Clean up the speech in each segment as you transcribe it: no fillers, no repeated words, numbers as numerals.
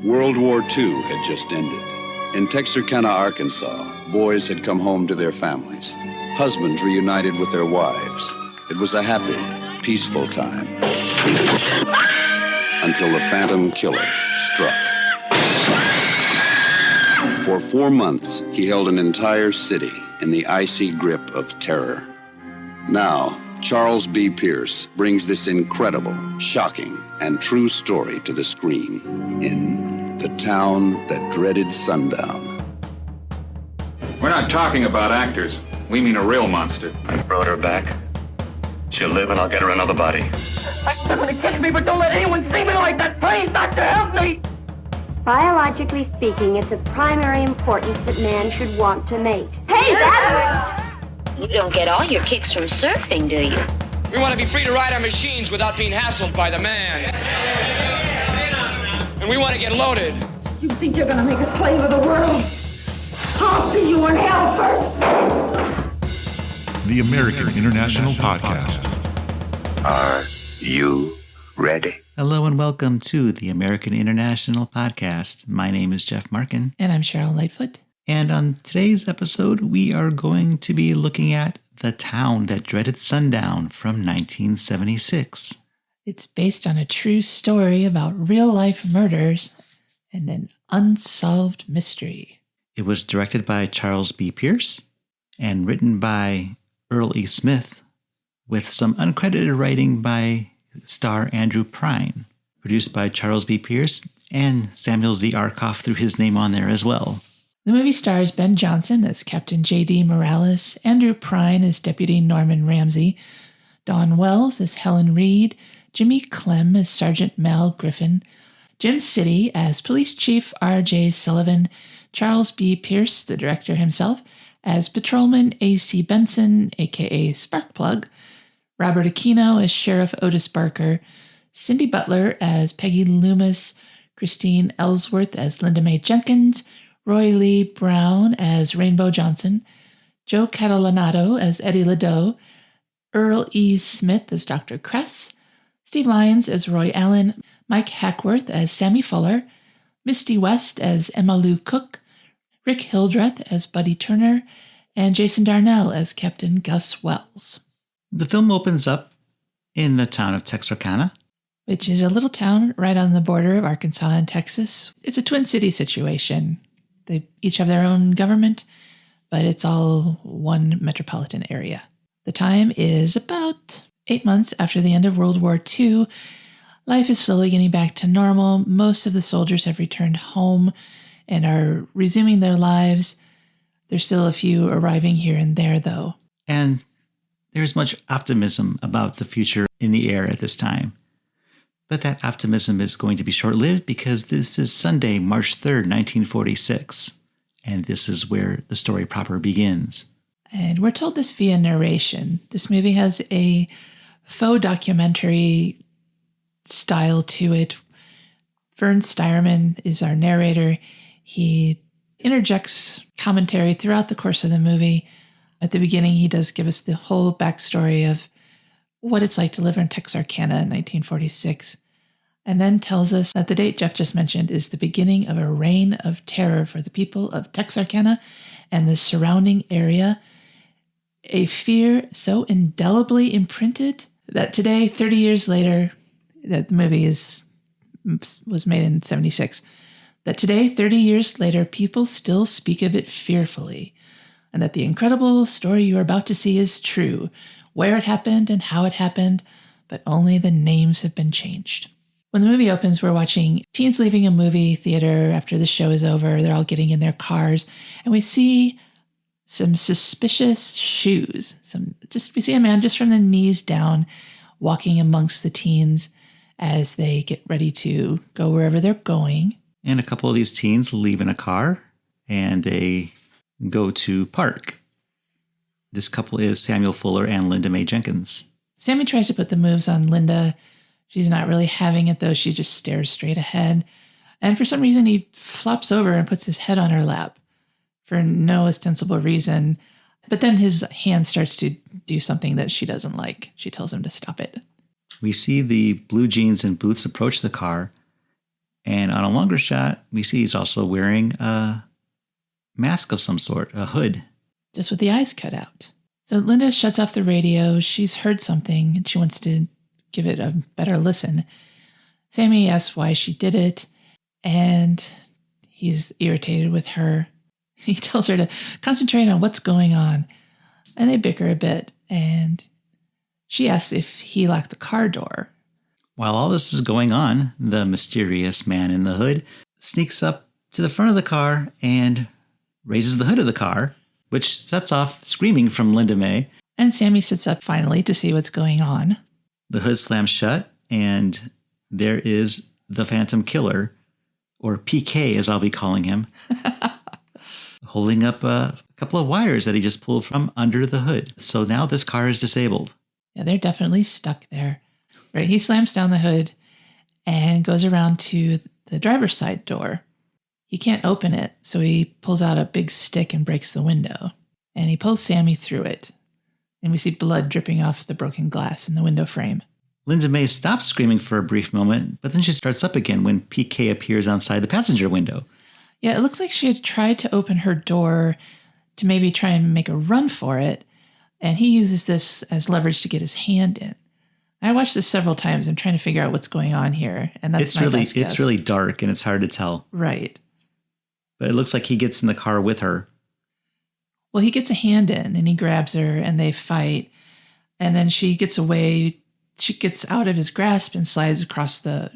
World War II had just ended. In Texarkana, Arkansas, boys had come home to their families. Husbands reunited with their wives. It was a happy, peaceful time. Until the Phantom Killer struck. For 4 months, he held an entire city in the icy grip of terror. Now, Charles B. Pierce brings this incredible, shocking, and true story to the screen in The Town That Dreaded Sundown. We're not talking about actors. We mean a real monster. I brought her back. She'll live and I'll get her another body. I'm gonna kiss me, but don't let anyone see me like that. Please, doctor, help me. Biologically speaking, it's of primary importance that man should want to mate. Hey, that... You don't get all your kicks from surfing, do you? We want to be free to ride our machines without being hassled by the man. And we want to get loaded. You think you're gonna make a slave of the world? I'll see you in hell first. The American International Podcast. Are you ready? Hello and welcome to the American International Podcast. My name is Jeff Markin. And I'm Cheryl Lightfoot. And on today's episode, we are going to be looking at The Town That Dreaded Sundown from 1976. It's based on a true story about real-life murders and an unsolved mystery. It was directed by Charles B. Pierce and written by Earl E. Smith, with some uncredited writing by star Andrew Prine. Produced by Charles B. Pierce and Samuel Z. Arkoff threw his name on there as well. The movie stars Ben Johnson as Captain J.D. Morales, Andrew Prine as Deputy Norman Ramsey, Dawn Wells as Helen Reed, Jimmy Clem as Sergeant Mal Griffin, Jim Citty as Police Chief R.J. Sullivan, Charles B. Pierce, the director himself, as Patrolman A.C. Benson, a.k.a. Sparkplug, Robert Aquino as Sheriff Otis Barker, Cindy Butler as Peggy Loomis, Christine Ellsworth as Linda Mae Jenkins, Roy Lee Brown as Rainbow Johnson, Joe Catalanotto as Eddie LeDoux, Earl E. Smith as Dr. Kress, Steve Lyons as Roy Allen, Mike Hackworth as Sammy Fuller, Misty West as Emma Lou Cook, Rick Hildreth as Buddy Turner, and Jason Darnell as Captain Gus Wells. The film opens up in the town of Texarkana, which is a little town right on the border of Arkansas and Texas. It's a twin city situation. They each have their own government, but it's all one metropolitan area. The time is about 8 months after the end of World War II. Life is slowly getting back to normal. Most of the soldiers have returned home and are resuming their lives. There's still a few arriving here and there, though. And there's much optimism about the future in the air at this time. But that optimism is going to be short-lived because this is Sunday, March 3rd, 1946. And this is where the story proper begins. And we're told this via narration. This movie has a faux documentary style to it. Vern Stierman is our narrator. He interjects commentary throughout the course of the movie. At the beginning, he does give us the whole backstory of what it's like to live in Texarkana in 1946, and then tells us that the date Jeff just mentioned is the beginning of a reign of terror for the people of Texarkana and the surrounding area, a fear so indelibly imprinted that today, 30 years later, that the movie was made in 76, that today, 30 years later, people still speak of it fearfully, and that the incredible story you are about to see is true, where it happened and how it happened, but only the names have been changed. When the movie opens, we're watching teens leaving a movie theater after the show is over. They're all getting in their cars, and we see some suspicious shoes. We see a man just from the knees down walking amongst the teens as they get ready to go wherever they're going. And a couple of these teens leave in a car, and they go to park. This couple is Samuel Fuller and Linda Mae Jenkins. Sammy tries to put the moves on Linda. She's not really having it, though. She just stares straight ahead. And for some reason, he flops over and puts his head on her lap for no ostensible reason. But then his hand starts to do something that she doesn't like. She tells him to stop it. We see the blue jeans and boots approach the car, And on a longer shot, we see he's also wearing a mask of some sort, a hood. Just with the eyes cut out. So Linda shuts off the radio. She's heard something and she wants to give it a better listen. Sammy asks why she did it, and he's irritated with her. He tells her to concentrate on what's going on, and they bicker a bit, and she asks if he locked the car door. While all this is going on, the mysterious man in the hood sneaks up to the front of the car and raises the hood of the car, which sets off screaming from Linda May. And Sammy sits up finally to see what's going on. The hood slams shut, and there is the Phantom Killer, or PK as I'll be calling him, holding up a couple of wires that he just pulled from under the hood. So now this car is disabled. Yeah, they're definitely stuck there. Right, he slams down the hood and goes around to the driver's side door. He can't open it, so he pulls out a big stick and breaks the window. And he pulls Sammy through it. And we see blood dripping off the broken glass in the window frame. Linda May stops screaming for a brief moment, but then she starts up again when PK appears outside the passenger window. Yeah, it looks like she had tried to open her door to maybe try and make a run for it, and he uses this as leverage to get his hand in. I watched this several times. I'm trying to figure out what's going on here, and that's my best guess. It's really dark, and it's hard to tell. Right. But it looks like he gets in the car with her. Well, he gets a hand in, and he grabs her, and they fight, and then she gets away. She gets out of his grasp and slides across the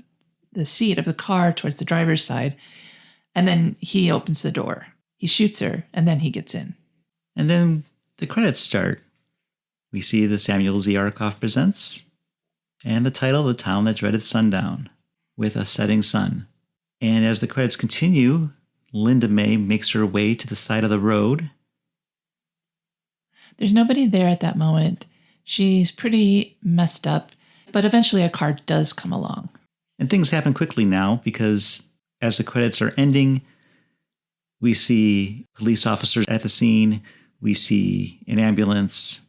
seat of the car towards the driver's side. And then he opens the door. He shoots her, and then he gets in. And then the credits start. We see the Samuel Z. Arkoff Presents, and the title, The Town That Dreaded Sundown, with a setting sun. And as the credits continue, Linda May makes her way to the side of the road. There's nobody there at that moment. She's pretty messed up, but eventually a car does come along. And things happen quickly now because as the credits are ending, we see police officers at the scene, we see an ambulance,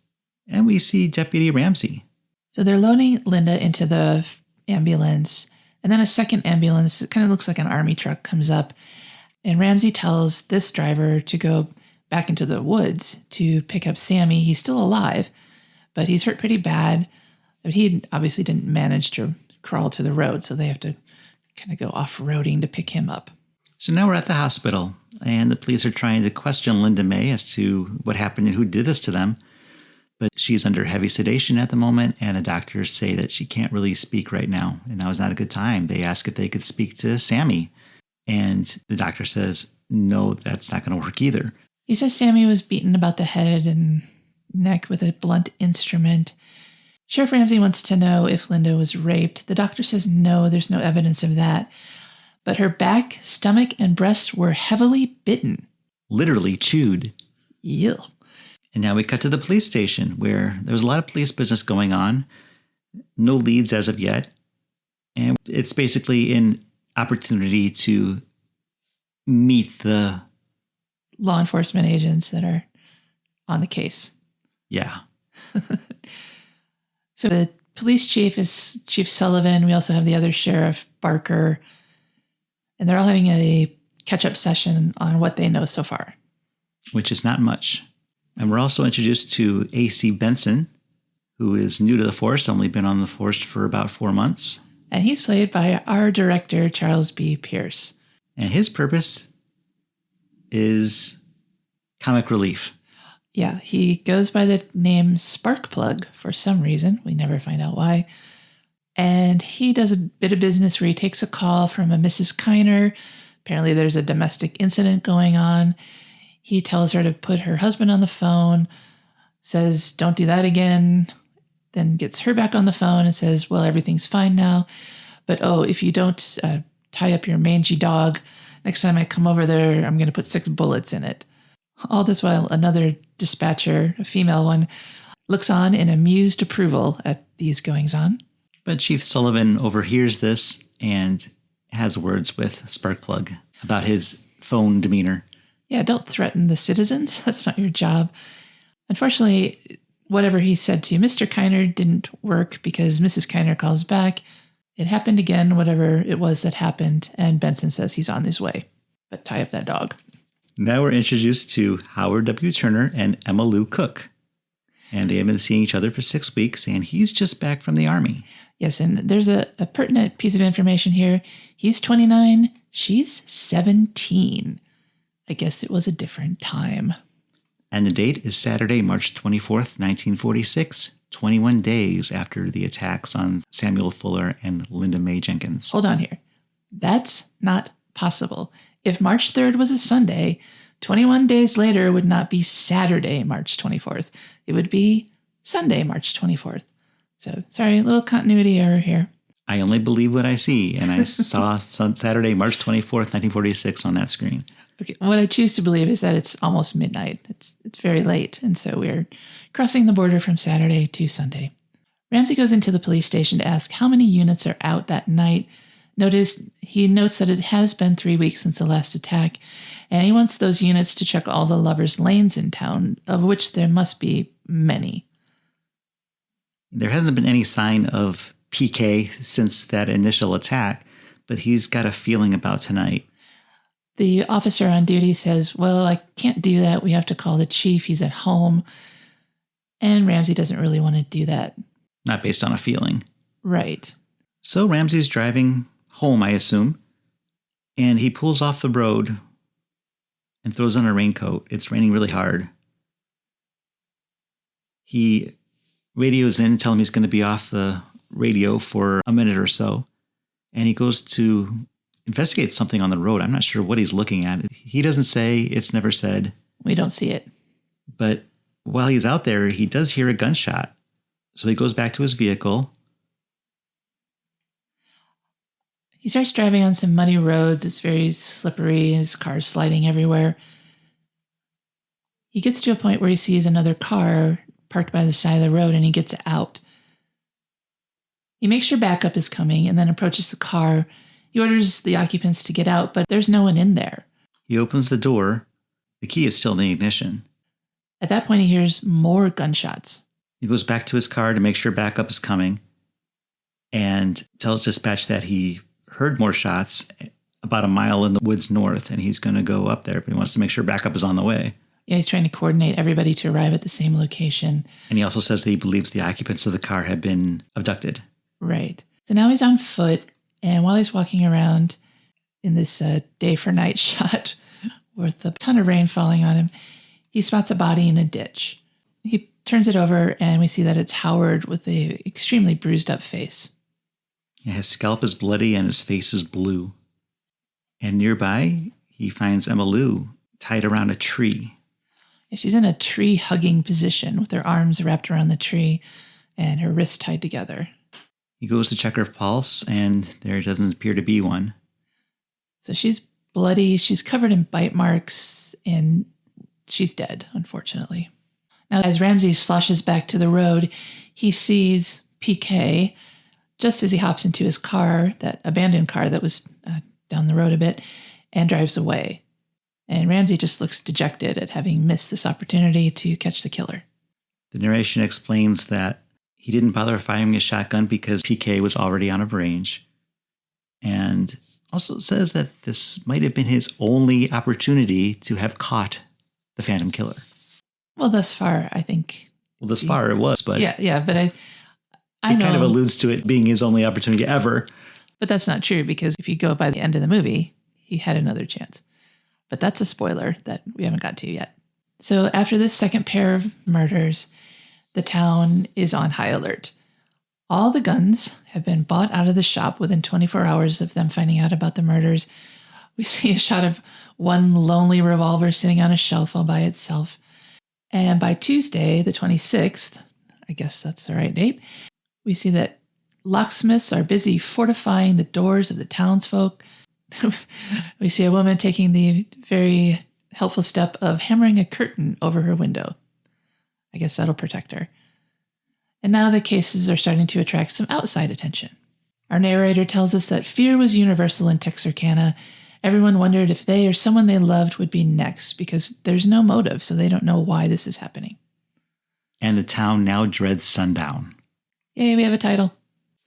and we see Deputy Ramsey. So they're loading Linda into the ambulance, and then a second ambulance, it kind of looks like an army truck, comes up, and Ramsey tells this driver to go back into the woods to pick up Sammy. He's still alive, but he's hurt pretty bad. But he obviously didn't manage to crawl to the road, so they have to kind of go off-roading to pick him up. So now we're at the hospital, and the police are trying to question Linda May as to what happened and who did this to them. But she's under heavy sedation at the moment, and the doctors say that she can't really speak right now, and now is not a good time. They ask if they could speak to Sammy, and the doctor says, no, that's not going to work either. He says Sammy was beaten about the head and neck with a blunt instrument. Sheriff Ramsey wants to know if Linda was raped. The doctor says no, there's no evidence of that. But her back, stomach, and breast were heavily bitten. Literally chewed. Ew. And now we cut to the police station where there was a lot of police business going on. No leads as of yet. And it's basically an opportunity to meet the law enforcement agents that are on the case. Yeah. So the police chief is Chief Sullivan. We also have the other sheriff, Barker. And they're all having a catch-up session on what they know so far. Which is not much. And we're also introduced to A.C. Benson, who is new to the force, only been on the force for about 4 months. And he's played by our director, Charles B. Pierce. And his purpose is comic relief. Yeah, he goes by the name Sparkplug for some reason. We never find out why. And he does a bit of business where he takes a call from a Mrs. Kiner. Apparently there's a domestic incident going on. He tells her to put her husband on the phone, says, don't do that again, then gets her back on the phone and says, well, everything's fine now. But, if you don't tie up your mangy dog, next time I come over there, I'm going to put 6 bullets in it. All this while another dispatcher, a female one, looks on in amused approval at these goings-on. But Chief Sullivan overhears this and has words with Sparkplug about his phone demeanor. Yeah, don't threaten the citizens. That's not your job. Unfortunately, whatever he said to Mr. Kiner didn't work because Mrs. Kiner calls back. It happened again, whatever it was that happened, and Benson says he's on his way. But tie up that dog. Now we're introduced to Howard W. Turner and Emma Lou Cook. And they have been seeing each other for 6 weeks, and he's just back from the Army. Yes, and there's a pertinent piece of information here. He's 29, she's 17. I guess it was a different time. And the date is Saturday, March 24th, 1946, 21 days after the attacks on Samuel Fuller and Linda Mae Jenkins. Hold on here. That's not possible. If March 3rd was a Sunday, 21 days later would not be Saturday, March 24th. It would be Sunday, March 24th. So, sorry, a little continuity error here. I only believe what I see, and I saw Saturday, March 24th, 1946 on that screen. Okay, what I choose to believe is that it's almost midnight. It's very late, and so we're crossing the border from Saturday to Sunday. Ramsey goes into the police station to ask how many units are out that night. He notes that it has been 3 weeks since the last attack, and he wants those units to check all the lovers' lanes in town, of which there must be many. There hasn't been any sign of PK since that initial attack, but he's got a feeling about tonight. The officer on duty says, well, I can't do that. We have to call the chief. He's at home. And Ramsey doesn't really want to do that. Not based on a feeling. Right. So Ramsey's driving home, I assume, and he pulls off the road and throws on a raincoat. It's raining really hard. He radios in, telling him he's going to be off the radio for a minute or so, and he goes to investigate something on the road. I'm not sure what he's looking at. He doesn't say, it's never said. We don't see it. But while he's out there, he does hear a gunshot. So he goes back to his vehicle. He starts driving on some muddy roads. It's very slippery. His car's sliding everywhere. He gets to a point where he sees another car parked by the side of the road, and he gets out. He makes sure backup is coming and then approaches the car. He orders the occupants to get out, but there's no one in there. He opens the door. The key is still in the ignition. At that point, he hears more gunshots. He goes back to his car to make sure backup is coming and tells dispatch that he heard more shots about a mile in the woods north, and he's going to go up there, but he wants to make sure backup is on the way. Yeah, he's trying to coordinate everybody to arrive at the same location. And he also says that he believes the occupants of the car have been abducted. Right. So now he's on foot, and while he's walking around in this day for night shot with a ton of rain falling on him, he spots a body in a ditch. He turns it over, and we see that it's Howard with a extremely bruised up face. Yeah, his scalp is bloody and his face is blue. And nearby, he finds Emma Lou tied around a tree. Yeah, she's in a tree-hugging position with her arms wrapped around the tree and her wrists tied together. He goes to check her pulse, and there doesn't appear to be one. So she's bloody, she's covered in bite marks, and she's dead, unfortunately. Now, as Ramsey sloshes back to the road, he sees PK just as he hops into his car, that abandoned car that was down the road a bit, and drives away. And Ramsey just looks dejected at having missed this opportunity to catch the killer. The narration explains that he didn't bother firing his shotgun because PK was already out of range. And also says that this might have been his only opportunity to have caught the Phantom Killer. Well, thus far, I think. Well, thus far it was, but... Yeah, but I know. It kind of alludes to it being his only opportunity ever. But that's not true, because if you go by the end of the movie, he had another chance. But that's a spoiler that we haven't got to yet. So after this second pair of murders, the town is on high alert. All the guns have been bought out of the shop within 24 hours of them finding out about the murders. We see a shot of one lonely revolver sitting on a shelf all by itself. And by Tuesday, the 26th, I guess that's the right date, we see that locksmiths are busy fortifying the doors of the townsfolk. We see a woman taking the very helpful step of hammering a curtain over her window. I guess that'll protect her. And now the cases are starting to attract some outside attention. Our narrator tells us that fear was universal in Texarkana. Everyone wondered if they or someone they loved would be next, because there's no motive, so they don't know why this is happening. And the town now dreads sundown. Yay, we have a title.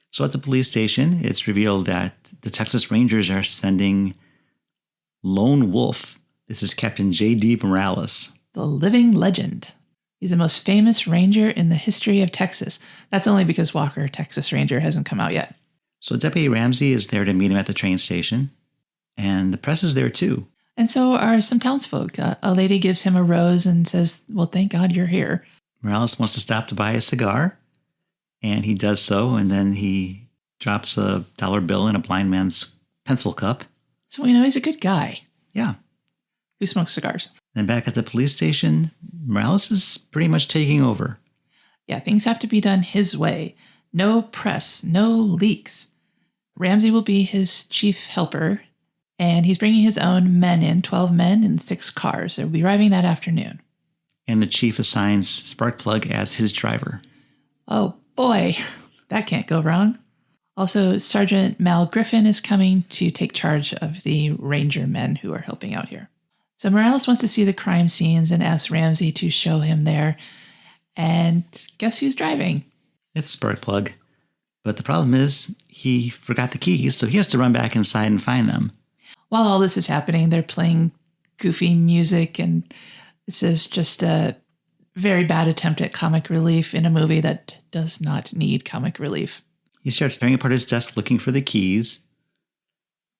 So at the police station, it's revealed that the Texas Rangers are sending Lone Wolf. This is Captain J.D. Morales. The living legend. He's the most famous ranger in the history of Texas. That's only because Walker, Texas Ranger, hasn't come out yet. So Deputy Ramsey is there to meet him at the train station. And the press is there too. And so are some townsfolk. A lady gives him a rose and says, well, thank God you're here. Morales wants to stop to buy a cigar. And he does so. And then he drops a dollar bill in a blind man's pencil cup. So we know he's a good guy. Yeah. Who smokes cigars. Then back at the police station, Morales is pretty much taking over. Yeah, things have to be done his way. No press, no leaks. Ramsey will be his chief helper, and he's bringing his own men in, 12 men in 6 cars. They'll be arriving that afternoon. And the chief assigns Sparkplug as his driver. Oh boy, that can't go wrong. Also, Sergeant Mal Griffin is coming to take charge of the ranger men who are helping out here. So Morales wants to see the crime scenes and asks Ramsey to show him there. And guess who's driving? It's Sparkplug. But the problem is he forgot the keys, so he has to run back inside and find them. While all this is happening, they're playing goofy music, and this is just a very bad attempt at comic relief in a movie that does not need comic relief. He starts tearing apart his desk looking for the keys.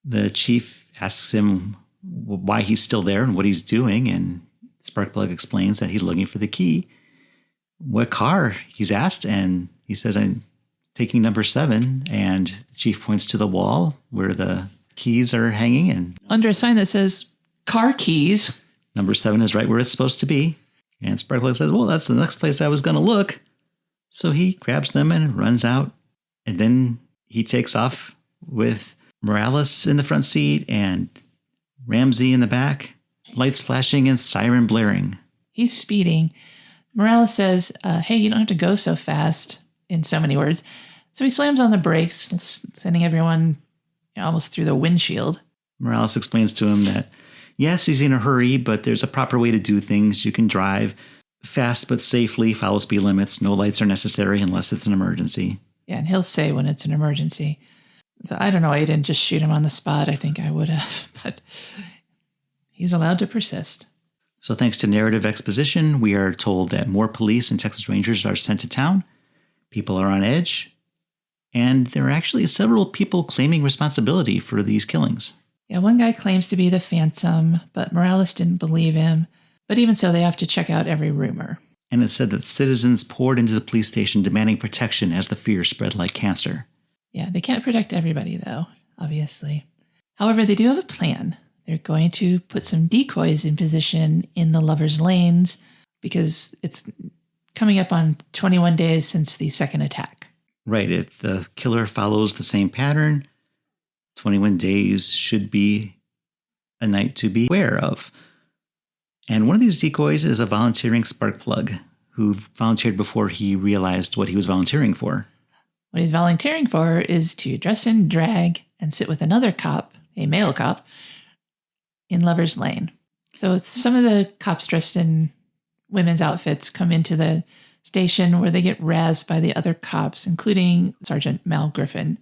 The chief asks him why he's still there and what he's doing, and Sparkplug explains that he's looking for the key. What car? He's asked, and he says, I'm taking number 7, and the chief points to the wall where the keys are hanging, and under a sign that says car keys. Number 7 is right where it's supposed to be. And Sparkplug says, well, that's the next place I was going to look. So he grabs them and runs out. And then he takes off with Morales in the front seat and Ramsey in the back, lights flashing and siren blaring. He's speeding. Morales says, hey, you don't have to go so fast, in so many words. So he slams on the brakes, sending everyone almost through the windshield. Morales explains to him that, yes, he's in a hurry, but there's a proper way to do things. You can drive fast but safely, follow speed limits. No lights are necessary unless it's an emergency. Yeah, and he'll say when it's an emergency. So I don't know why he didn't just shoot him on the spot. I think I would have, but he's allowed to persist. So thanks to narrative exposition, we are told that more police and Texas Rangers are sent to town. People are on edge. And there are actually several people claiming responsibility for these killings. Yeah, one guy claims to be the Phantom, but Morales didn't believe him. But even so, they have to check out every rumor. And it said that citizens poured into the police station demanding protection as the fear spread like cancer. Yeah, they can't protect everybody, though, obviously. However, they do have a plan. They're going to put some decoys in position in the lovers' lanes because it's coming up on 21 days since the second attack. Right. If the killer follows the same pattern, 21 days should be a night to be aware of. And one of these decoys is a volunteering Sparkplug who volunteered before he realized what he was volunteering for. What he's volunteering for is to dress in drag and sit with another cop, a male cop, in Lover's Lane. So some of the cops dressed in women's outfits come into the station where they get razzed by the other cops, including Sergeant Mal Griffin,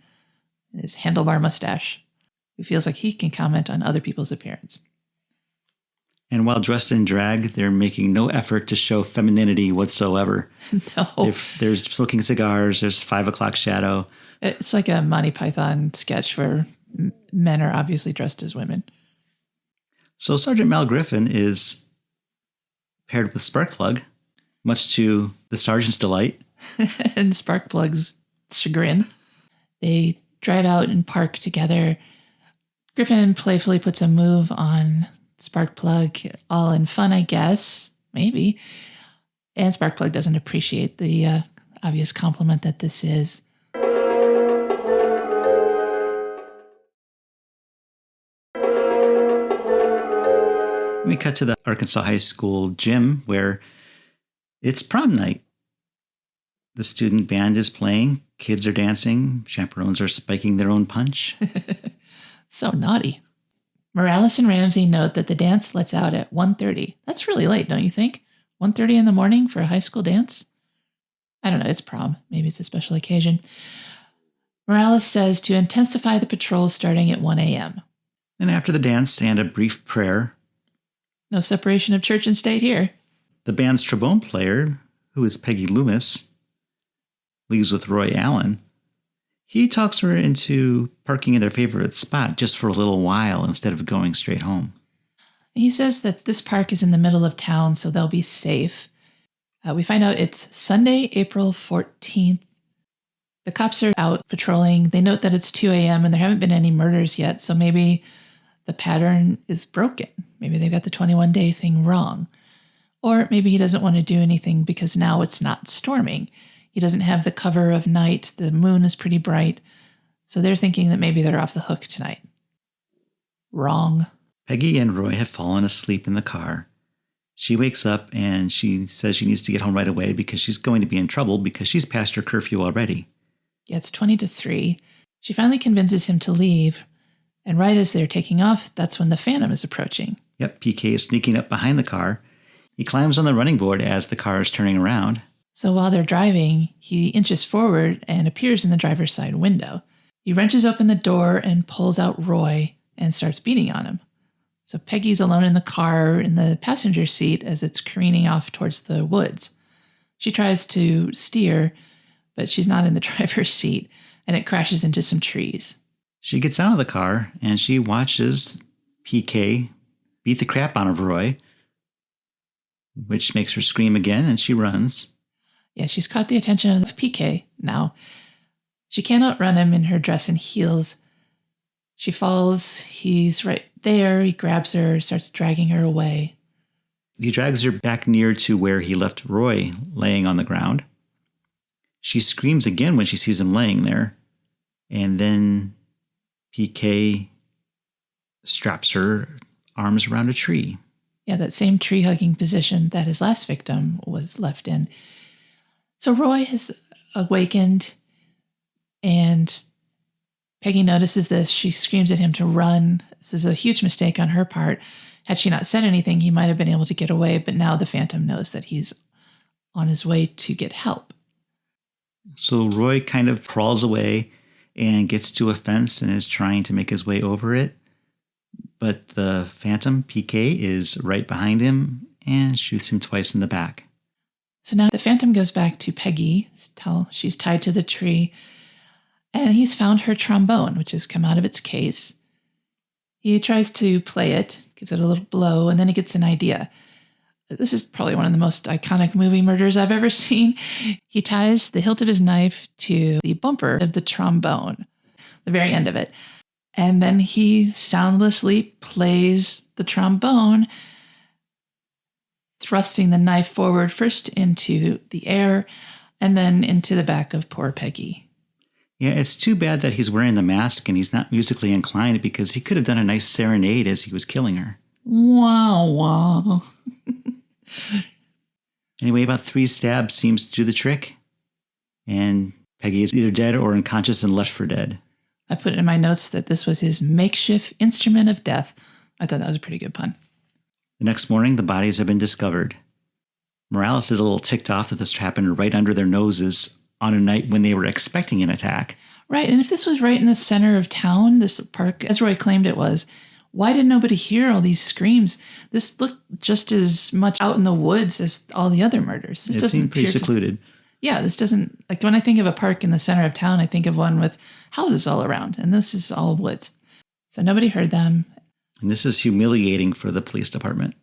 and his handlebar mustache, who feels like he can comment on other people's appearance. And while dressed in drag, they're making no effort to show femininity whatsoever. No. They're smoking cigars. There's 5 o'clock shadow. It's like a Monty Python sketch where men are obviously dressed as women. So Sergeant Mal Griffin is paired with Sparkplug, much to the sergeant's delight. And Sparkplug's chagrin. They drive out and park together. Griffin playfully puts a move on Sparkplug, all in fun, I guess. Maybe. And Sparkplug doesn't appreciate the obvious compliment that this is. We cut to the Arkansas High School gym where it's prom night. The student band is playing, kids are dancing, chaperones are spiking their own punch. So naughty. Morales and Ramsey note that the dance lets out at 1:30. That's really late, don't you think? 1:30 in the morning for a high school dance? I don't know, it's prom. Maybe it's a special occasion. Morales says to intensify the patrol starting at 1 a.m. And after the dance and a brief prayer, no separation of church and state here. The band's trombone player, who is Peggy Loomis, leaves with Roy Allen. He talks her into parking in their favorite spot just for a little while instead of going straight home. He says that this park is in the middle of town, so they'll be safe. We find out it's Sunday, April 14th. The cops are out patrolling. They note that it's 2 a.m. and there haven't been any murders yet, so maybe the pattern is broken. Maybe they've got the 21-day thing wrong. Or maybe he doesn't want to do anything because now it's not storming. He doesn't have the cover of night. The moon is pretty bright. So they're thinking that maybe they're off the hook tonight. Wrong. Peggy and Roy have fallen asleep in the car. She wakes up and she says she needs to get home right away because she's going to be in trouble because she's past her curfew already. Yeah, it's 20 to 3. She finally convinces him to leave. And right as they're taking off, that's when the Phantom is approaching. Yep, PK is sneaking up behind the car. He climbs on the running board as the car is turning around. So while they're driving, he inches forward and appears in the driver's side window. He wrenches open the door and pulls out Roy and starts beating on him. So Peggy's alone in the car in the passenger seat as it's careening off towards the woods. She tries to steer, but she's not in the driver's seat, and it crashes into some trees. She gets out of the car and she watches PK beat the crap out of Roy, which makes her scream again, and she runs. Yeah, she's caught the attention of PK now. She can't outrun him in her dress and heels. She falls. He's right there. He grabs her, starts dragging her away. He drags her back near to where he left Roy laying on the ground. She screams again when she sees him laying there. And then PK straps her arms around a tree. Yeah, that same tree-hugging position that his last victim was left in. So Roy has awakened, and Peggy notices this. She screams at him to run. This is a huge mistake on her part. Had she not said anything, he might have been able to get away, but now the Phantom knows that he's on his way to get help. So Roy kind of crawls away and gets to a fence and is trying to make his way over it. But the Phantom, PK, is right behind him and shoots him twice in the back. So now the Phantom goes back to Peggy. She's tied to the tree. And he's found her trombone, which has come out of its case. He tries to play it, gives it a little blow, and then he gets an idea. This is probably one of the most iconic movie murders I've ever seen. He ties the hilt of his knife to the bumper of the trombone, the very end of it. And then he soundlessly plays the trombone, thrusting the knife forward first into the air and then into the back of poor Peggy. Yeah, it's too bad that he's wearing the mask and he's not musically inclined because he could have done a nice serenade as he was killing her. Wow, wow. Anyway, about 3 stabs seems to do the trick. And Peggy is either dead or unconscious and left for dead. I put it in my notes that this was his makeshift instrument of death. I thought that was a pretty good pun. The next morning, the bodies have been discovered. Morales is a little ticked off that this happened right under their noses on a night when they were expecting an attack. Right, and if this was right in the center of town, this park, as Roy claimed it was, why did nobody hear all these screams? This looked just as much out in the woods as all the other murders. This it seemed pretty secluded. Yeah, this doesn't, like when I think of a park in the center of town, I think of one with houses all around, and this is all woods. So nobody heard them. And this is humiliating for the police department.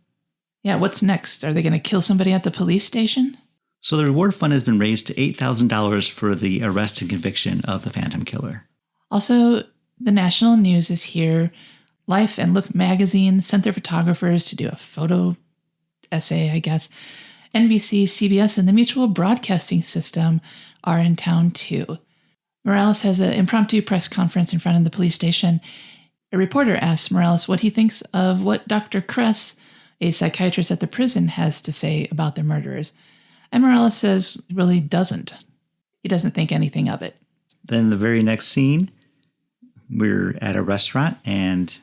Yeah, what's next? Are they going to kill somebody at the police station? So the reward fund has been raised to $8,000 for the arrest and conviction of the Phantom Killer. Also, the national news is here. Life and Look magazine sent their photographers to do a photo essay, I guess. NBC, CBS, and the Mutual Broadcasting System are in town too. Morales has an impromptu press conference in front of the police station. A reporter asks Morales what he thinks of what Dr. Kress, a psychiatrist at the prison, has to say about the murderers. And Morales says he really doesn't. He doesn't think anything of it. Then the very next scene, we're at a restaurant and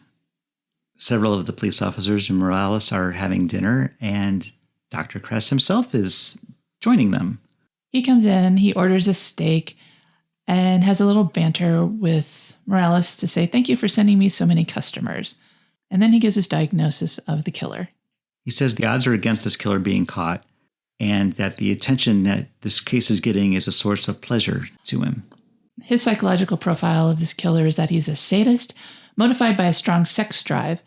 several of the police officers and Morales are having dinner, and Dr. Kress himself is joining them. He comes in, he orders a steak, and has a little banter with Morales to say, "Thank you for sending me so many customers." And then he gives his diagnosis of the killer. He says the odds are against this killer being caught, and that the attention that this case is getting is a source of pleasure to him. His psychological profile of this killer is that he's a sadist, motivated by a strong sex drive,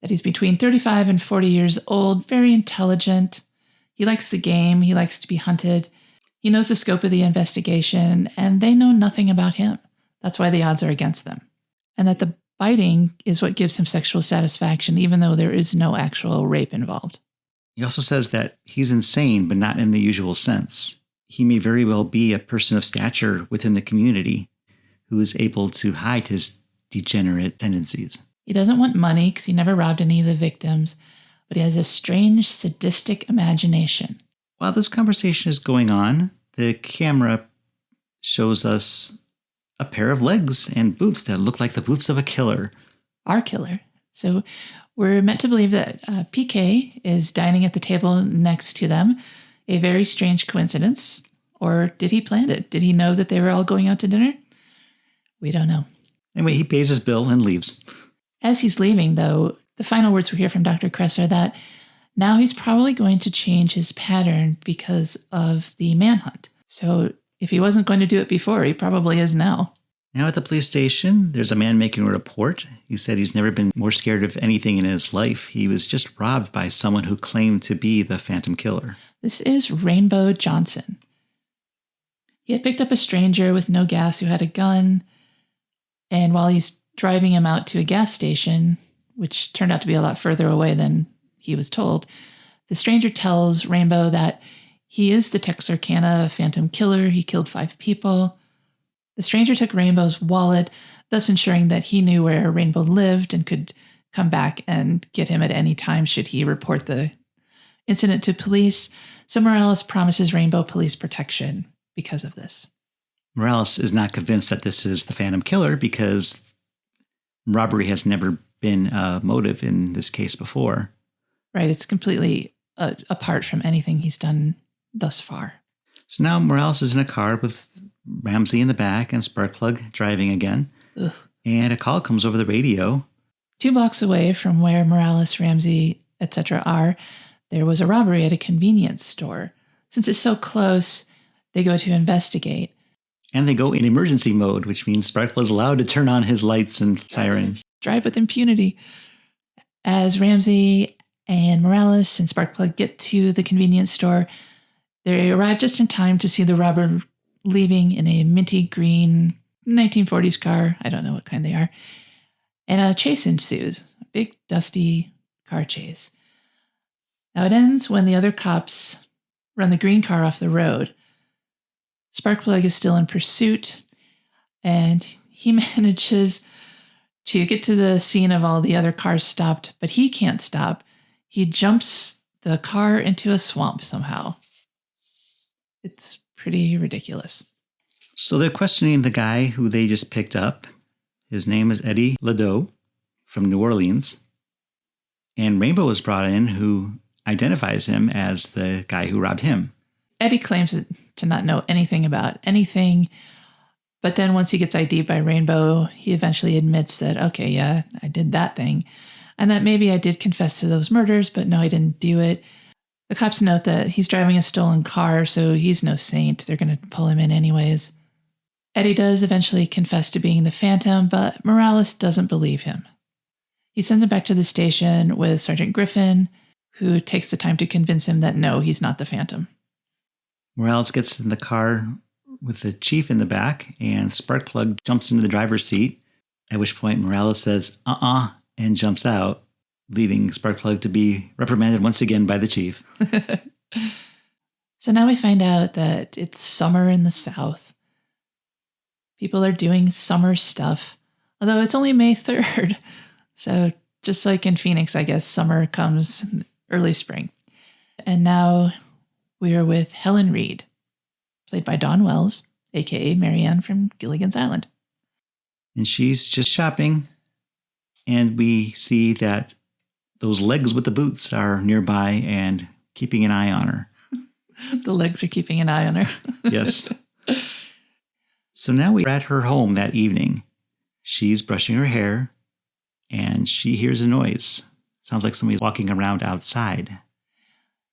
that he's between 35 and 40 years old, very intelligent. He likes the game. He likes to be hunted. He knows the scope of the investigation, and they know nothing about him. That's why the odds are against them. And that the biting is what gives him sexual satisfaction, even though there is no actual rape involved. He also says that he's insane, but not in the usual sense. He may very well be a person of stature within the community who is able to hide his degenerate tendencies. He doesn't want money because he never robbed any of the victims, but he has a strange, sadistic imagination. While this conversation is going on, the camera shows us a pair of legs and boots that look like the boots of a killer. Our killer. So we're meant to believe that PK is dining at the table next to them. A very strange coincidence. Or did he plan it? Did he know that they were all going out to dinner? We don't know. Anyway, he pays his bill and leaves. As he's leaving, though, the final words we hear from Dr. Kress are that now he's probably going to change his pattern because of the manhunt. So if he wasn't going to do it before, he probably is now. Now at the police station, there's a man making a report. He said he's never been more scared of anything in his life. He was just robbed by someone who claimed to be the Phantom Killer. This is Rainbow Johnson. He had picked up a stranger with no gas who had a gun, and while he's driving him out to a gas station, which turned out to be a lot further away than he was told, the stranger tells Rainbow that he is the Texarkana Phantom Killer. He killed 5 people. The stranger took Rainbow's wallet, thus ensuring that he knew where Rainbow lived and could come back and get him at any time should he report the incident to police. So Morales promises Rainbow police protection because of this. Morales is not convinced that this is the Phantom Killer because robbery has never been a motive in this case before. Right, it's completely apart from anything he's done thus far. So now Morales is in a car with Ramsey in the back and Sparkplug driving again. Ugh. And a call comes over the radio. 2 blocks away from where Morales, Ramsey, etc. are, there was a robbery at a convenience store. Since it's so close, they go to investigate. And they go in emergency mode, which means Sparkplug is allowed to turn on his lights and siren. Drive with impunity. As Ramsey and Morales and Sparkplug get to the convenience store, they arrive just in time to see the robber leaving in a minty green 1940s car. I don't know what kind they are. And a chase ensues. A big, dusty car chase. Now it ends when the other cops run the green car off the road. Sparkplug is still in pursuit, and he manages to get to the scene of all the other cars stopped, but he can't stop. He jumps the car into a swamp somehow. It's pretty ridiculous. So they're questioning the guy who they just picked up. His name is Eddie LeDoux from New Orleans. And Rainbow is brought in, who identifies him as the guy who robbed him. Eddie claims to not know anything about anything, but then once he gets ID'd by Rainbow, he eventually admits that, okay, yeah, I did that thing, and that maybe I did confess to those murders, but no, I didn't do it. The cops note that he's driving a stolen car, so he's no saint. They're going to pull him in anyways. Eddie does eventually confess to being the Phantom, but Morales doesn't believe him. He sends him back to the station with Sergeant Griffin, who takes the time to convince him that no, he's not the Phantom. Morales gets in the car with the chief in the back, and Sparkplug jumps into the driver's seat, at which point Morales says, and jumps out, leaving Sparkplug to be reprimanded once again by the chief. So now we find out that it's summer in the South. People are doing summer stuff, although it's only May 3rd. So just like in Phoenix, I guess summer comes early spring. And now we are with Helen Reed, played by Dawn Wells, a.k.a. Marianne from Gilligan's Island. And she's just shopping, and we see that those legs with the boots are nearby and keeping an eye on her. The legs are keeping an eye on her. Yes. So now we're at her home that evening. She's brushing her hair, and she hears a noise. Sounds like somebody's walking around outside.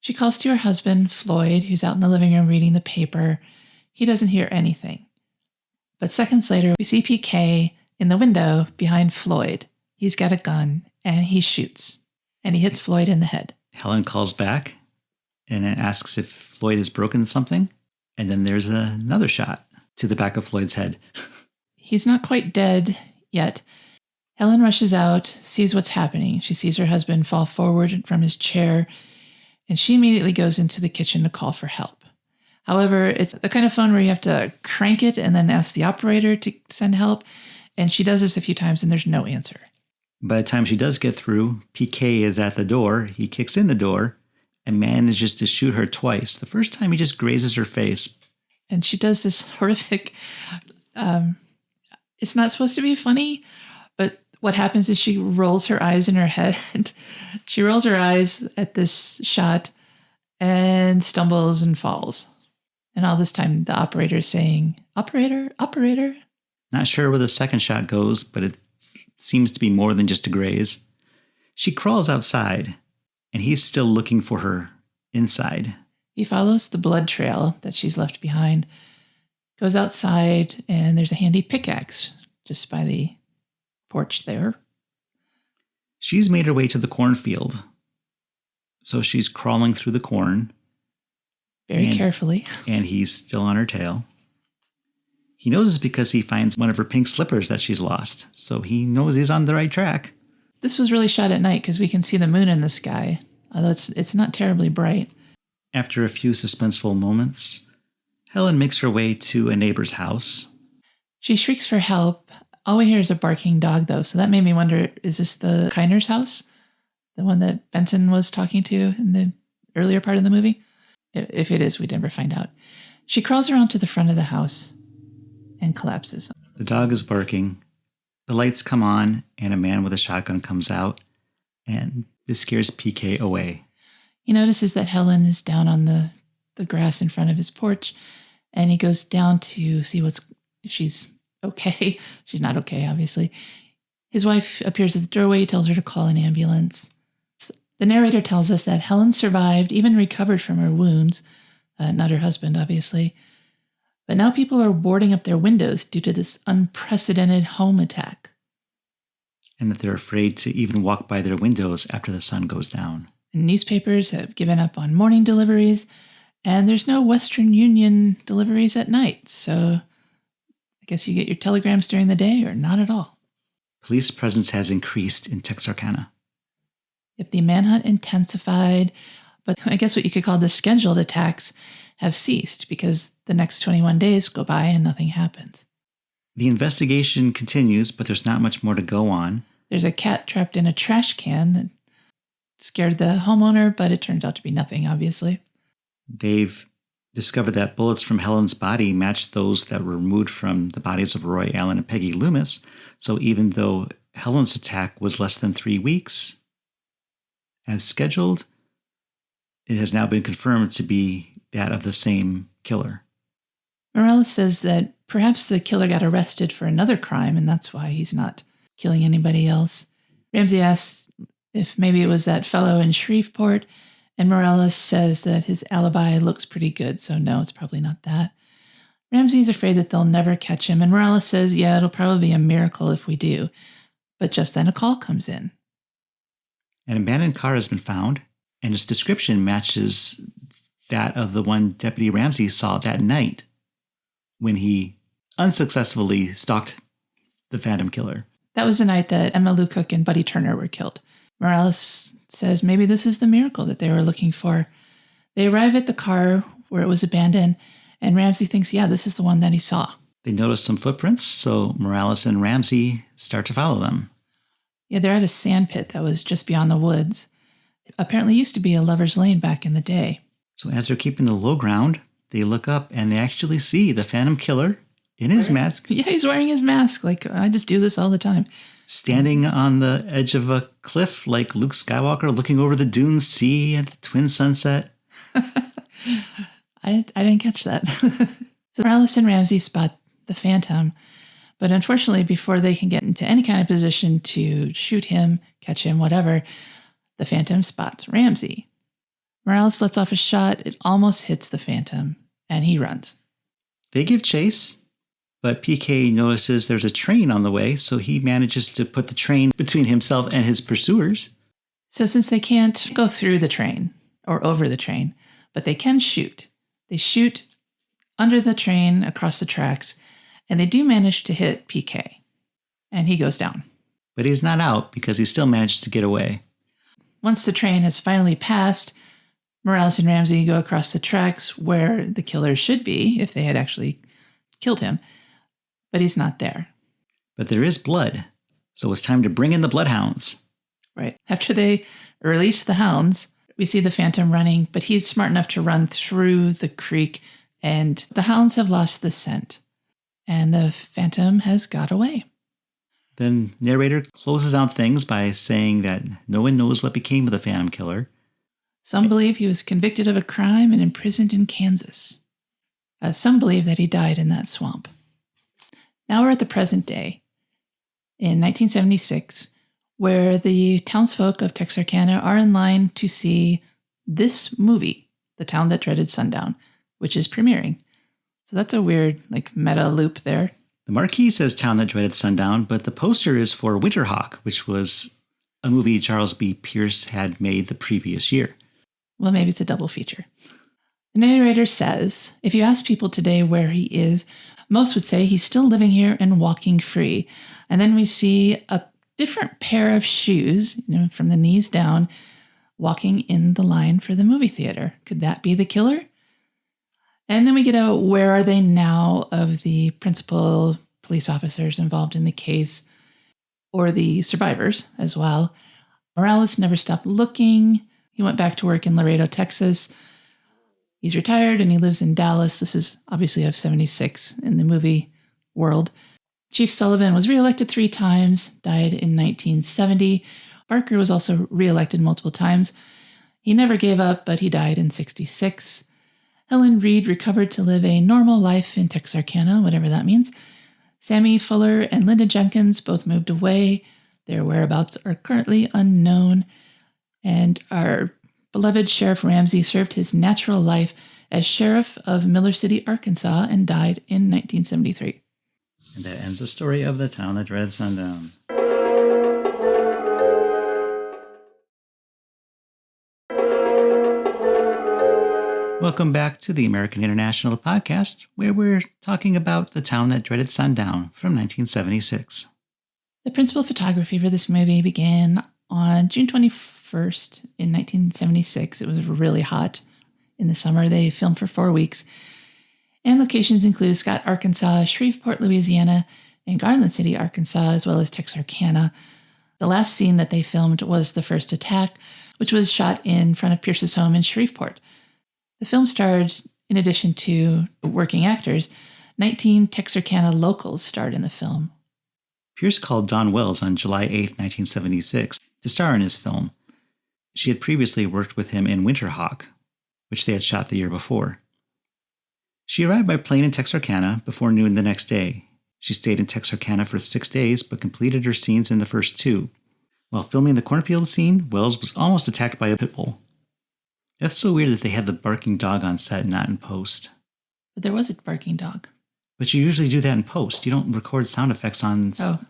She calls to her husband, Floyd, who's out in the living room reading the paper. He doesn't hear anything. But seconds later, we see PK in the window behind Floyd. He's got a gun, and he shoots. And he hits Floyd in the head. Helen calls back and asks if Floyd has broken something. And then there's another shot to the back of Floyd's head. He's not quite dead yet. Helen rushes out, sees what's happening. She sees her husband fall forward from his chair, and she immediately goes into the kitchen to call for help. However, it's the kind of phone where you have to crank it and then ask the operator to send help. And she does this a few times, and there's no answer. By the time she does get through, PK is at the door. He kicks in the door and manages to shoot her twice. The first time he just grazes her face. And she does this horrific, it's not supposed to be funny, but what happens is she rolls her eyes in her head. She rolls her eyes at this shot and stumbles and falls. And all this time, the operator is saying, "Operator, operator." Not sure where the second shot goes, but it seems to be more than just a graze. She crawls outside, and he's still looking for her inside. He follows the blood trail that she's left behind, goes outside, and there's a handy pickaxe just by the porch there. She's made her way to the cornfield. So she's crawling through the corn. Very carefully. And he's still on her tail. He knows it's because he finds one of her pink slippers that she's lost. So he knows he's on the right track. This was really shot at night because we can see the moon in the sky, although it's not terribly bright. After a few suspenseful moments, Helen makes her way to a neighbor's house. She shrieks for help. All we hear is a barking dog, though, so that made me wonder, is this the Kiner's house? The one that Benson was talking to in the earlier part of the movie? If it is, we'd never find out. She crawls around to the front of the house and collapses. The dog is barking. The lights come on, and a man with a shotgun comes out, and this scares PK away. He notices that Helen is down on the grass in front of his porch, and he goes down to see if she's okay. She's not okay, obviously. His wife appears at the doorway, tells her to call an ambulance. The narrator tells us that Helen survived, even recovered from her wounds, not her husband, obviously. But now people are boarding up their windows due to this unprecedented home attack. And that they're afraid to even walk by their windows after the sun goes down. And newspapers have given up on morning deliveries, and there's no Western Union deliveries at night. So I guess you get your telegrams during the day or not at all. Police presence has increased in Texarkana. If the manhunt intensified, but I guess what you could call the scheduled attacks have ceased because the next 21 days go by and nothing happens. The investigation continues, but there's not much more to go on. There's a cat trapped in a trash can that scared the homeowner, but it turns out to be nothing, obviously. They've discovered that bullets from Helen's body matched those that were removed from the bodies of Roy Allen and Peggy Loomis. So even though Helen's attack was less than 3 weeks, as scheduled, it has now been confirmed to be that of the same killer. Morales says that perhaps the killer got arrested for another crime, and that's why he's not killing anybody else. Ramsey asks if maybe it was that fellow in Shreveport, and Morales says that his alibi looks pretty good, so no, it's probably not that. Ramsey's afraid that they'll never catch him, and Morales says, yeah, it'll probably be a miracle if we do. But just then a call comes in. An abandoned car has been found, and its description matches that of the one Deputy Ramsey saw that night when he unsuccessfully stalked the Phantom Killer. That was the night that Emma Lou Cook and Buddy Turner were killed. Morales says maybe this is the miracle that they were looking for. They arrive at the car where it was abandoned, and Ramsey thinks, yeah, this is the one that he saw. They notice some footprints, so Morales and Ramsey start to follow them. Yeah, they're at a sand pit that was just beyond the woods. It apparently used to be a lover's lane back in the day. So as they're keeping the low ground, they look up and they actually see the Phantom Killer in his mask. Yeah, he's wearing his mask. Like, I just do this all the time. Standing on the edge of a cliff like Luke Skywalker looking over the Dune Sea at the twin sunset. I didn't catch that. So Morales and Ramsey spot the Phantom. But unfortunately, before they can get into any kind of position to shoot him, catch him, whatever, the Phantom spots Ramsey. Morales lets off a shot. It almost hits the Phantom, and he runs. They give chase, but PK notices there's a train on the way, so he manages to put the train between himself and his pursuers. So since they can't go through the train or over the train, but they can shoot. They shoot under the train across the tracks, and they do manage to hit PK, and he goes down. But he's not out because he still managed to get away. Once the train has finally passed, Morales and Ramsey go across the tracks where the killer should be if they had actually killed him, but he's not there. But there is blood, so it's time to bring in the bloodhounds. Right. After they release the hounds, we see the Phantom running, but he's smart enough to run through the creek, and the hounds have lost the scent. And the Phantom has got away. Then narrator closes out things by saying that no one knows what became of the Phantom Killer. Some believe he was convicted of a crime and imprisoned in Kansas. Some believe that he died in that swamp. Now we're at the present day, in 1976, where the townsfolk of Texarkana are in line to see this movie, The Town That Dreaded Sundown, which is premiering. So that's a weird, meta loop there. The marquee says Town That Dreaded Sundown, but the poster is for Winterhawk, which was a movie Charles B. Pierce had made the previous year. Well, maybe it's a double feature. The narrator says, if you ask people today where he is, most would say he's still living here and walking free. And then we see a different pair of shoes, from the knees down, walking in the line for the movie theater. Could that be the killer? And then we get a where are they now of the principal police officers involved in the case, or the survivors as well. Morales never stopped looking. He went back to work in Laredo, Texas. He's retired and he lives in Dallas. This is obviously of 76 in the movie world. Chief Sullivan was reelected 3 times, died in 1970. Barker was also reelected multiple times. He never gave up, but he died in 66. Helen Reed recovered to live a normal life in Texarkana, whatever that means. Sammy Fuller and Linda Jenkins both moved away. Their whereabouts are currently unknown. And our beloved Sheriff Ramsey served his natural life as sheriff of Miller City, Arkansas, and died in 1973. And that ends the story of The Town That Dreaded Sundown. Welcome back to the American International Podcast, where we're talking about The Town That Dreaded Sundown from 1976. The principal photography for this movie began on June 21st in 1976. It was really hot in the summer. They filmed for 4 weeks. And locations included Scott, Arkansas, Shreveport, Louisiana, and Garland City, Arkansas, as well as Texarkana. The last scene that they filmed was the first attack, which was shot in front of Pierce's home in Shreveport. The film starred, in addition to working actors, 19 Texarkana locals starred in the film. Pierce called Dawn Wells on July 8, 1976, to star in his film. She had previously worked with him in Winterhawk, which they had shot the year before. She arrived by plane in Texarkana before noon the next day. She stayed in Texarkana for 6 days, but completed her scenes in the first 2. While filming the cornfield scene, Wells was almost attacked by a pit bull. That's so weird that they had the barking dog on set and not in post. But there was a barking dog. But you usually do that in post. You don't record sound effects on... Oh,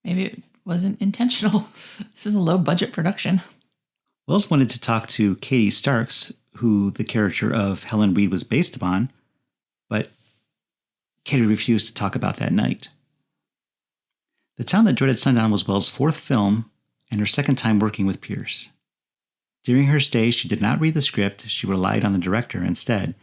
maybe it wasn't intentional. This is a low-budget production. Wells wanted to talk to Katie Starks, who the character of Helen Reed was based upon, but Katie refused to talk about that night. The Town That Dreaded Sundown was Wells' 4th film and her 2nd time working with Pierce. During her stay, she did not read the script. She relied on the director instead.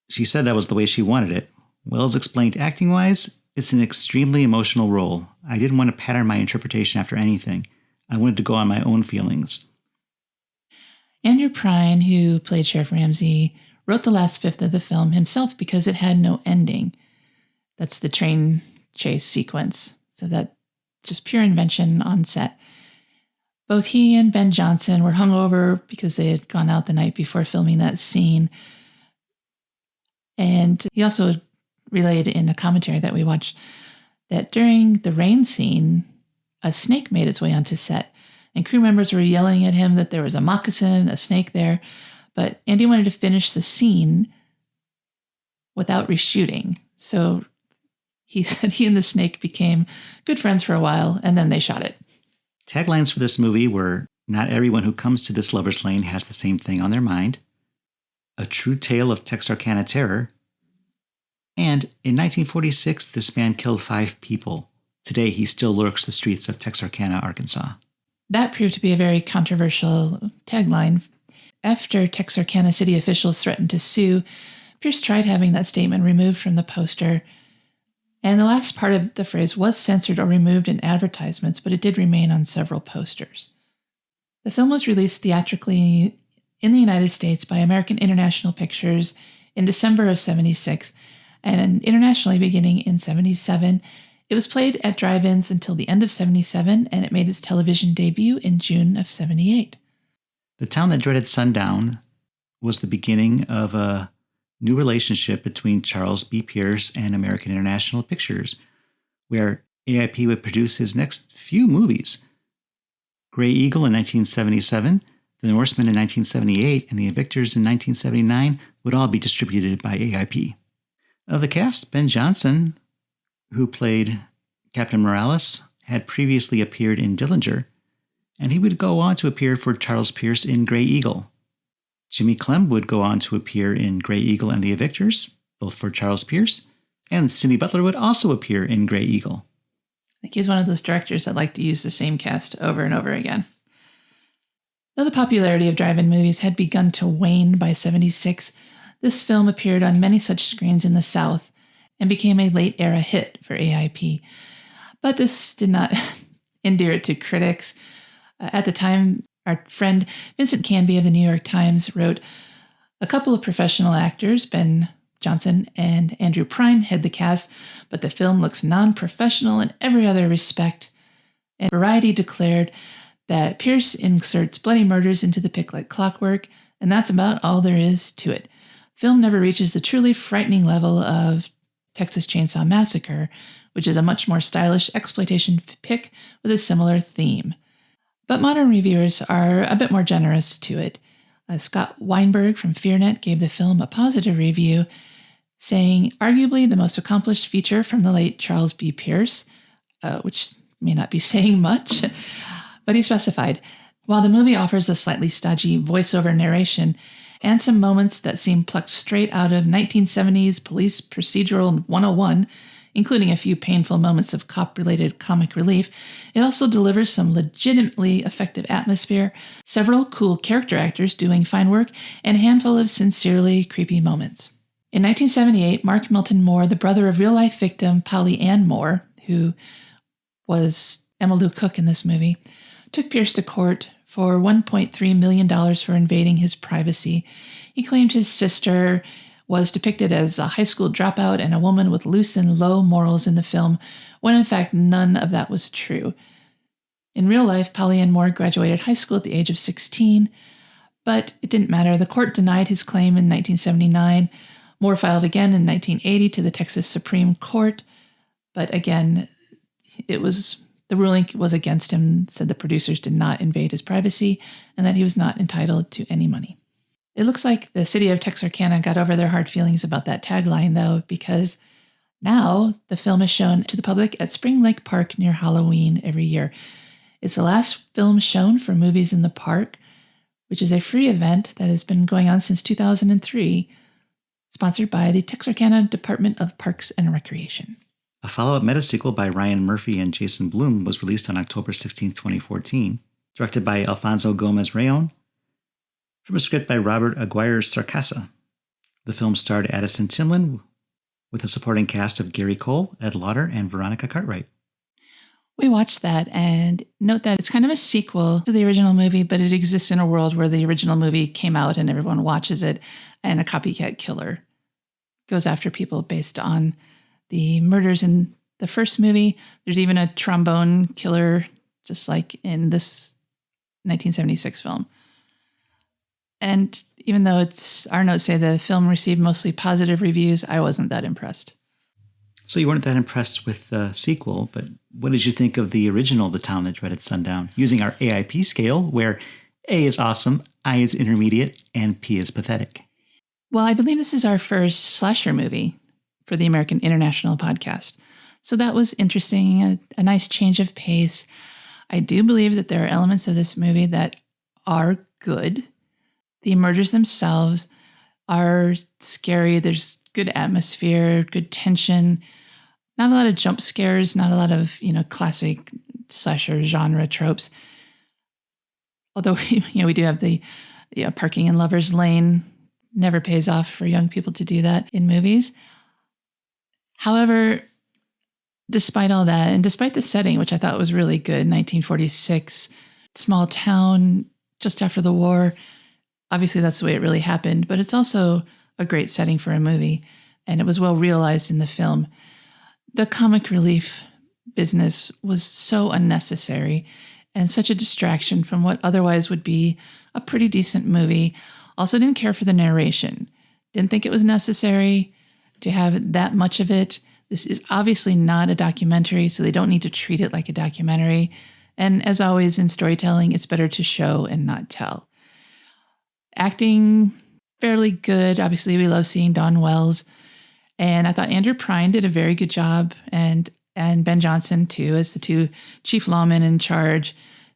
She said that was the way she wanted it. Wells explained, acting-wise, it's an extremely emotional role. I didn't want to pattern my interpretation after anything. I wanted to go on my own feelings. Andrew Prine, who played Sheriff Ramsey, wrote the last fifth of the film himself because it had no ending. That's the train chase sequence. So that just pure invention on set. Both he and Ben Johnson were hungover because they had gone out the night before filming that scene. And he also relayed in a commentary that we watched that during the rain scene, a snake made its way onto set, and crew members were yelling at him that there was a moccasin, a snake there. But Andy wanted to finish the scene without reshooting. So he said he and the snake became good friends for a while, and then they shot it. Taglines for this movie were, "Not everyone who comes to this lover's lane has the same thing on their mind," "A true tale of Texarkana terror," and in 1946, this man killed 5 people. Today, he still lurks the streets of Texarkana, Arkansas. That proved to be a very controversial tagline. After Texarkana city officials threatened to sue, Pierce tried having that statement removed from the poster, and the last part of the phrase was censored or removed in advertisements, but it did remain on several posters. The film was released theatrically in the United States by American International Pictures in December of '76, and internationally beginning in '77. It was played at drive-ins until the end of '77, and it made its television debut in June of '78. The town that dreaded sundown was the beginning of a new relationship between Charles B. Pierce and American International Pictures, where AIP would produce his next few movies. Grey Eagle in 1977, The Norseman in 1978, and The Evictors in 1979 would all be distributed by AIP. Of the cast, Ben Johnson, who played Captain Morales, had previously appeared in Dillinger, and he would go on to appear for Charles Pierce in Grey Eagle. Jimmy Clem would go on to appear in Grey Eagle and The Evictors, both for Charles Pierce, and Sidney Butler would also appear in Grey Eagle. I think he's one of those directors that like to use the same cast over and over again. Though the popularity of drive-in movies had begun to wane by '76, this film appeared on many such screens in the South and became a late-era hit for AIP. But this did not endear it to critics. At the time, our friend Vincent Canby of the New York Times wrote, "A couple of professional actors, Ben Johnson and Andrew Prine, head the cast, but the film looks non-professional in every other respect." And Variety declared that Pierce inserts bloody murders into the pick like clockwork, and that's about all there is to it. Film never reaches the truly frightening level of Texas Chainsaw Massacre, which is a much more stylish exploitation pick with a similar theme. But modern reviewers are a bit more generous to it. Scott Weinberg from FearNet gave the film a positive review, saying, "Arguably the most accomplished feature from the late Charles B. Pierce," which may not be saying much, but he specified, "While the movie offers a slightly stodgy voiceover narration and some moments that seem plucked straight out of 1970s police procedural 101, including a few painful moments of cop-related comic relief, it also delivers some legitimately effective atmosphere, several cool character actors doing fine work, and a handful of sincerely creepy moments." In 1978, Mark Milton Moore, the brother of real-life victim Polly Ann Moore, who was Emma Lou Cook in this movie, took Pierce to court for $1.3 million for invading his privacy. He claimed his sister was depicted as a high school dropout and a woman with loose and low morals in the film, when in fact none of that was true. In real life, Polly Ann Moore graduated high school at the age of 16, but it didn't matter. The court denied his claim in 1979. Moore filed again in 1980 to the Texas Supreme Court, but again, the ruling was against him, said the producers did not invade his privacy and that he was not entitled to any money. It looks like the city of Texarkana got over their hard feelings about that tagline, though, because now the film is shown to the public at Spring Lake Park near Halloween every year. It's the last film shown for Movies in the Park, which is a free event that has been going on since 2003, sponsored by the Texarkana Department of Parks and Recreation. A follow-up meta-sequel by Ryan Murphy and Jason Blum was released on October 16, 2014, directed by Alfonso Gomez-Reyon, from a script by Robert Aguirre Sarcasa. The film starred Addison Timlin with a supporting cast of Gary Cole, Ed Lauder, and Veronica Cartwright. We watched that and note that it's kind of a sequel to the original movie, but it exists in a world where the original movie came out and everyone watches it, and a copycat killer goes after people based on the murders in the first movie. There's even a trombone killer, just like in this 1976 film. And even though our notes say the film received mostly positive reviews, I wasn't that impressed. So you weren't that impressed with the sequel, but what did you think of the original The Town That Dreaded Sundown, using our AIP scale, where A is awesome, I is intermediate, and P is pathetic? Well, I believe this is our first slasher movie for the American International Podcast. So that was interesting, a nice change of pace. I do believe that there are elements of this movie that are good. The murders themselves are scary. There's good atmosphere, good tension, not a lot of jump scares, not a lot of, classic slasher genre tropes. Although, we do have the parking in Lover's Lane. Never pays off for young people to do that in movies. However, despite all that, and despite the setting, which I thought was really good, 1946, small town just after the war, obviously that's the way it really happened, but it's also a great setting for a movie, and it was well realized in the film. The comic relief business was so unnecessary and such a distraction from what otherwise would be a pretty decent movie. Also didn't care for the narration. Didn't think it was necessary to have that much of it. This is obviously not a documentary, so they don't need to treat it like a documentary. And as always in storytelling, it's better to show and not tell. Acting, fairly good. Obviously, we love seeing Dawn Wells. And I thought Andrew Prine did a very good job, and Ben Johnson, too, as the two chief lawmen in charge.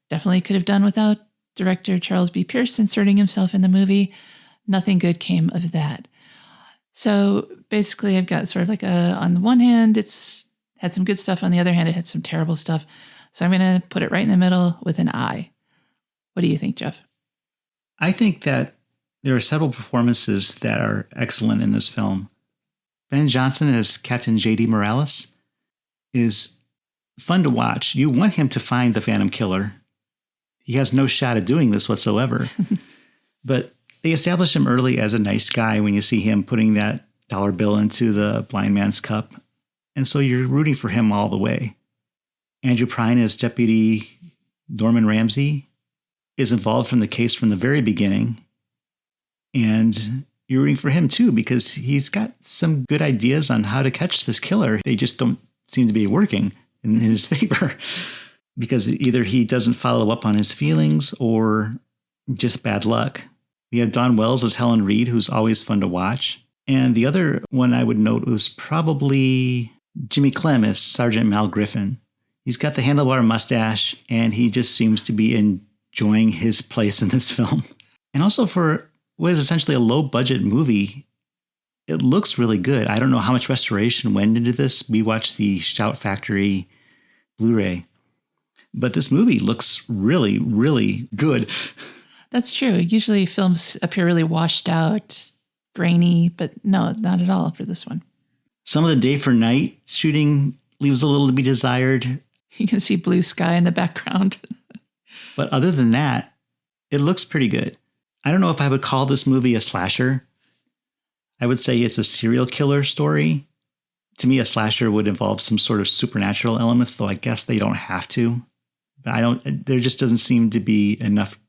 Definitely could have done without director Charles B. Pierce inserting himself in the movie. Nothing good came of that. So basically, I've got sort of like on the one hand, it's had some good stuff. On the other hand, it had some terrible stuff. So I'm going to put it right in the middle with an I. What do you think, Jeff? I think that there are several performances that are excellent in this film. Ben Johnson as Captain J.D. Morales is fun to watch. You want him to find the Phantom Killer. He has no shot at doing this whatsoever. But they establish him early as a nice guy when you see him putting that dollar bill into the blind man's cup. And so you're rooting for him all the way. Andrew Prine as Deputy Norman Ramsey is involved from the case from the very beginning. And you're rooting for him too, because he's got some good ideas on how to catch this killer. They just don't seem to be working in his favor, because either he doesn't follow up on his feelings or just bad luck. We have Dawn Wells as Helen Reed, who's always fun to watch. And the other one I would note was probably Jimmy Clem as Sergeant Mal Griffin. He's got the handlebar mustache, and he just seems to be enjoying his place in this film. And also for what is essentially a low-budget movie, it looks really good. I don't know how much restoration went into this. We watched the Shout Factory Blu-ray. But this movie looks really, really good. That's true. Usually films appear really washed out, grainy, but no, not at all for this one. Some of the day for night shooting leaves a little to be desired. You can see blue sky in the background. But other than that, it looks pretty good. I don't know if I would call this movie a slasher. I would say it's a serial killer story. To me, a slasher would involve some sort of supernatural elements, though I guess they don't have to. There just doesn't seem to be enough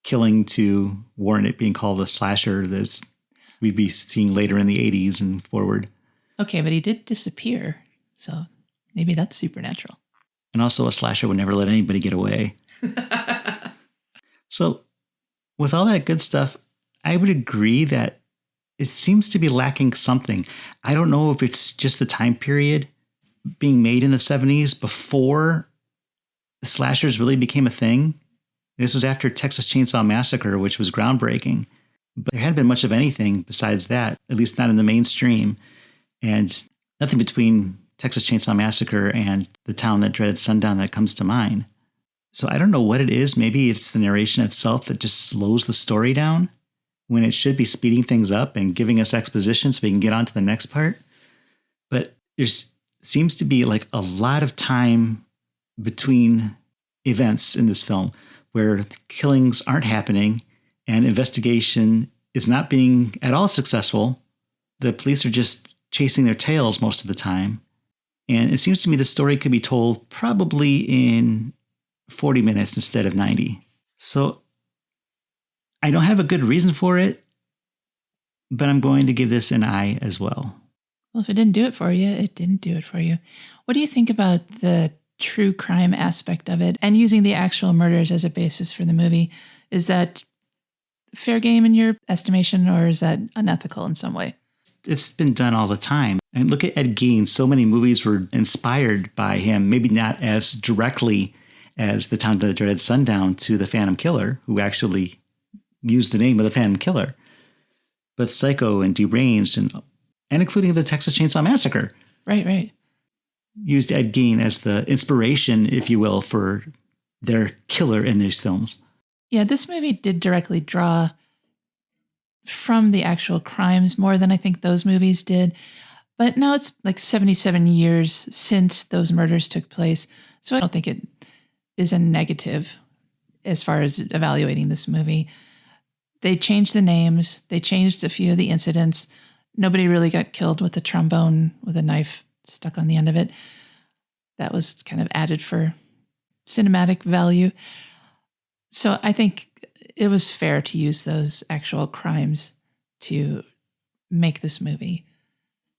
killing to warrant it being called a slasher as we'd be seeing later in the 80s and forward. Okay, but he did disappear, so maybe that's supernatural. And also a slasher would never let anybody get away. So with all that good stuff, I would agree that it seems to be lacking something. I don't know if it's just the time period being made in the 70s before the slashers really became a thing. This was after Texas Chainsaw Massacre, which was groundbreaking. But there hadn't been much of anything besides that, at least not in the mainstream. And nothing between Texas Chainsaw Massacre and The Town That Dreaded Sundown that comes to mind. So I don't know what it is. Maybe it's the narration itself that just slows the story down when it should be speeding things up and giving us exposition so we can get on to the next part. But there seems to be like a lot of time between events in this film where killings aren't happening and investigation is not being at all successful. The police are just chasing their tails most of the time. And it seems to me the story could be told probably in 40 minutes instead of 90. So I don't have a good reason for it, but I'm going to give this an I as well. Well, if it didn't do it for you, it didn't do it for you. What do you think about the true crime aspect of it and using the actual murders as a basis for the movie? Is that fair game in your estimation, or is that unethical in some way? It's been done all the time. And look at Ed Gein. So many movies were inspired by him, maybe not as directly as The Town of the Dreaded Sundown to the Phantom Killer, who actually used the name of the Phantom Killer. But Psycho and Deranged and including the Texas Chainsaw Massacre. Right. Used Ed Gein as the inspiration, if you will, for their killer in these films. Yeah, this movie did directly draw from the actual crimes more than I think those movies did. But now it's like 77 years since those murders took place. So I don't think it is a negative as far as evaluating this movie. They changed the names. They changed a few of the incidents. Nobody really got killed with a trombone with a knife stuck on the end of it. That was kind of added for cinematic value. So I think it was fair to use those actual crimes to make this movie.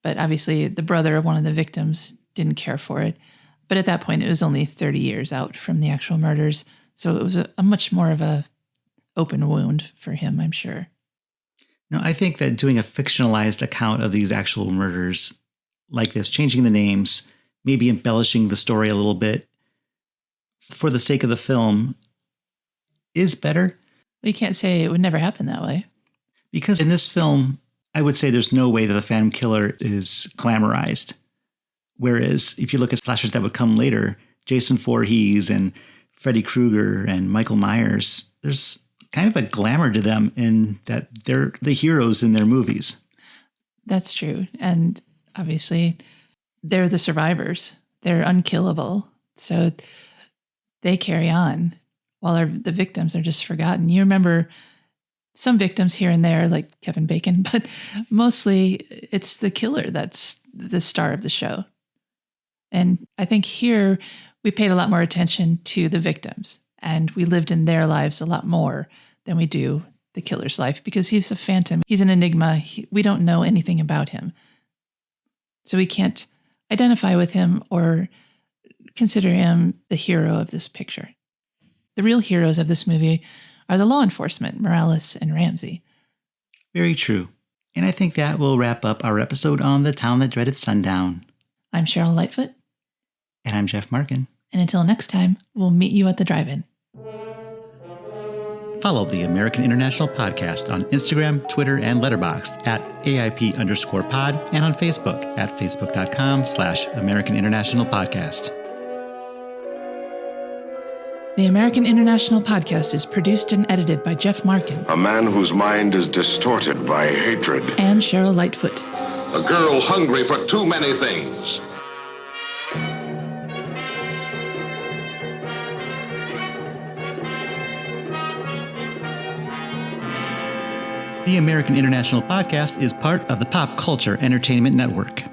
But obviously the brother of one of the victims didn't care for it. But at that point, it was only 30 years out from the actual murders. So it was a much more of a open wound for him, I'm sure. No, I think that doing a fictionalized account of these actual murders like this, changing the names, maybe embellishing the story a little bit for the sake of the film is better. We can't say it would never happen that way. Because in this film, I would say there's no way that the Phantom Killer is glamorized. Whereas if you look at slashers that would come later, Jason Voorhees and Freddy Krueger and Michael Myers, there's kind of a glamour to them in that they're the heroes in their movies. That's true. And obviously, they're the survivors. They're unkillable. So they carry on while the victims are just forgotten. You remember some victims here and there, like Kevin Bacon, but mostly it's the killer that's the star of the show. And I think here we paid a lot more attention to the victims, and we lived in their lives a lot more than we do the killer's life, because he's a phantom. He's an enigma. We don't know anything about him. So we can't identify with him or consider him the hero of this picture. The real heroes of this movie are the law enforcement, Morales and Ramsey. Very true. And I think that will wrap up our episode on The Town That Dreaded Sundown. I'm Cheryl Lightfoot. And I'm Jeff Markin. And until next time, we'll meet you at the drive-in. Follow the American International Podcast on Instagram, Twitter, and Letterboxd at AIP_pod and on Facebook at facebook.com/American International Podcast. The American International Podcast is produced and edited by Jeff Markin. A man whose mind is distorted by hatred. And Cheryl Lightfoot. A girl hungry for too many things. The American International Podcast is part of the Pop Culture Entertainment Network.